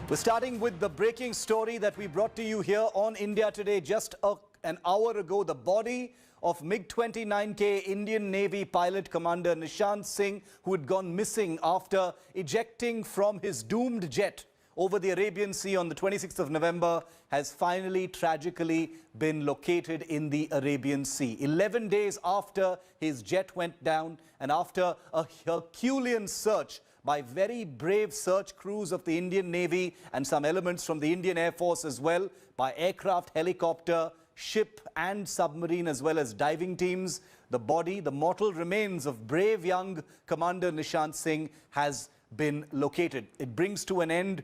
We're starting with the breaking story that we brought to you here on India Today just an hour ago. The body of MiG-29K Indian Navy pilot commander Nishant Singh, who had gone missing after ejecting from his doomed jet over the Arabian Sea on the 26th of November, has finally tragically been located in the Arabian Sea. 11 days after his jet went down and after a Herculean search by very brave search crews of the Indian Navy and some elements from the Indian Air Force as well, by aircraft, helicopter, ship and submarine, as well as diving teams, the body, the mortal remains of brave young Commander Nishant Singh has been located. It brings to an end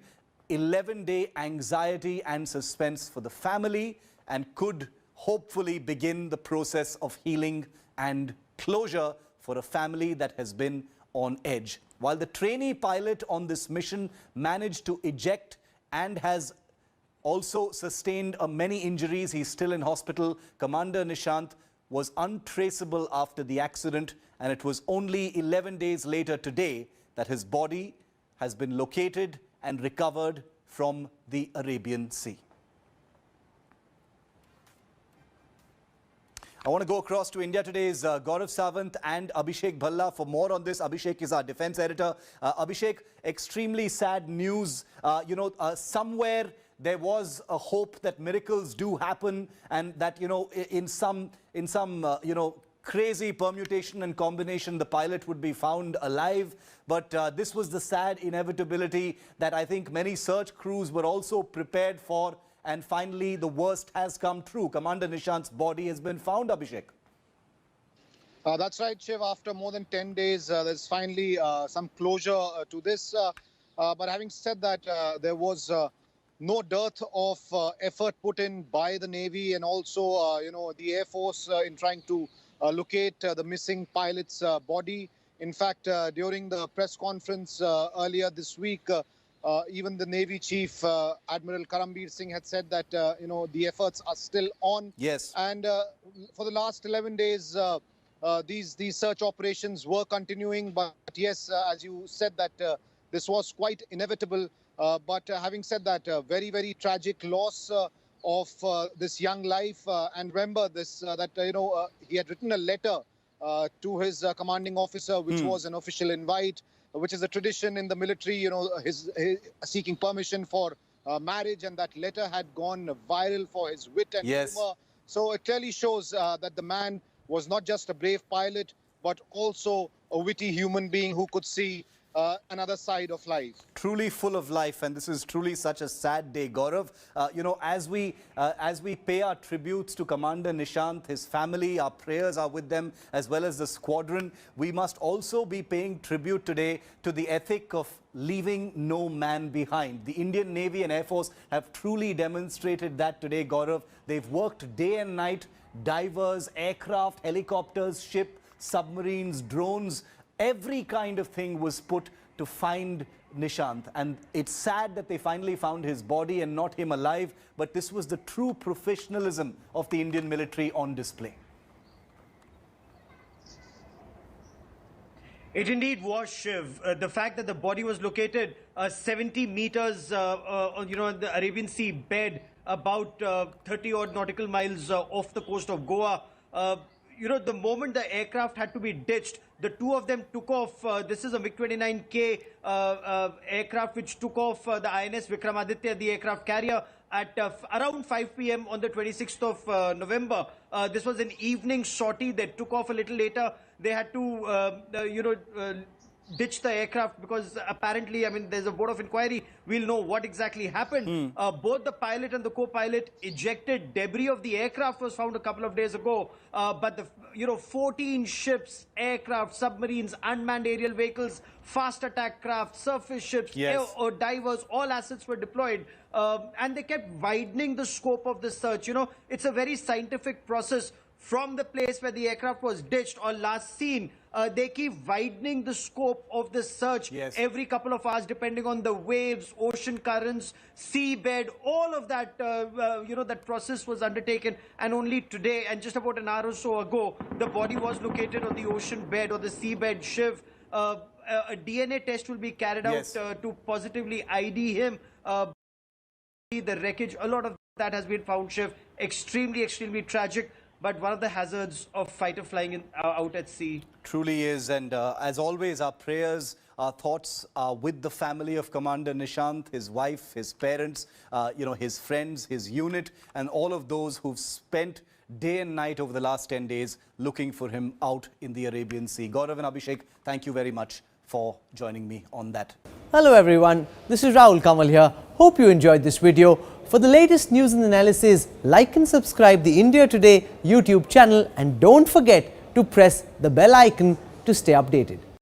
11-day anxiety and suspense for the family and could hopefully begin the process of healing and closure for a family that has been on edge. While the trainee pilot on this mission managed to eject and has also sustained many injuries, he's still in hospital. Commander Nishant was untraceable after the accident, and it was only 11 days later today that his body has been located and recovered from the Arabian Sea. I want to go across to India Today's Gaurav Sawant and Abhishek Bhalla for more on this. Abhishek is our defense editor. Abhishek, extremely sad news. Somewhere there was a hope that miracles do happen and that, in some crazy permutation and combination, the pilot would be found alive. But this was the sad inevitability that I think many search crews were also prepared for. And finally, the worst has come true. Commander Nishant's body has been found, Abhishek. That's right, Shiv. After more than 10 days, there's finally some closure to this. But having said that, there was no dearth of effort put in by the Navy and also, the Air Force in trying to locate the missing pilot's body. In fact, during the press conference earlier this week, even the Navy Chief, Admiral Karambir Singh, had said that, the efforts are still on. Yes. And for the last 11 days, these search operations were continuing. But yes, as you said, that this was quite inevitable. But having said that, very, very tragic loss of this young life. And remember this, he had written a letter to his commanding officer, which was an official invite, which is a tradition in the military, his seeking permission for marriage, and that letter had gone viral for his wit and humor. So it clearly shows that the man was not just a brave pilot, but also a witty human being who could see another side of life. Truly full of life, and this is truly such a sad day, Gaurav. As we pay our tributes to Commander Nishant, his family, our prayers are with them, as well as the squadron. We must also be paying tribute today to the ethic of leaving no man behind. The Indian Navy and Air Force have truly demonstrated that today, Gaurav. They've worked day and night, divers, aircraft, helicopters, ship, submarines, drones. Every kind of thing was put to find Nishant, and it's sad that they finally found his body and not him alive, but this was the true professionalism of the Indian military on display. It indeed was, Shiv. The fact that the body was located 70 meters on the Arabian Sea bed, about 30-odd nautical miles off the coast of Goa. The moment the aircraft had to be ditched, the two of them took off. This is a MiG-29K aircraft which took off the INS Vikramaditya, the aircraft carrier, at around 5 p.m. on the 26th of November. This was an evening sortie. They took off a little later. They had to, ditch the aircraft because apparently, there's a board of inquiry. We'll know what exactly happened. Both the pilot and the co-pilot ejected. Debris of the aircraft was found a couple of days ago. But the 14 ships, aircraft, submarines, unmanned aerial vehicles, fast attack craft, surface ships, divers, all assets were deployed. And they kept widening the scope of the search. It's a very scientific process. From the place where the aircraft was ditched or last seen, they keep widening the scope of the search every couple of hours, depending on the waves, ocean currents, seabed, all of that, that process was undertaken. And only today, and just about an hour or so ago, the body was located on the ocean bed or the seabed, Shiv. a DNA test will be carried Yes. out to positively ID him. The wreckage, a lot of that has been found, Shiv. Extremely, extremely tragic, but one of the hazards of fighter flying out at sea. Truly is, and as always, our prayers, our thoughts are with the family of Commander Nishant, his wife, his parents, his friends, his unit, and all of those who've spent day and night over the last 10 days looking for him out in the Arabian Sea. Gaurav and Abhishek, thank you very much for joining me on that. Hello everyone, this is Rahul Kamal here. Hope you enjoyed this video. For the latest news and analysis, like and subscribe the India Today YouTube channel and don't forget to press the bell icon to stay updated.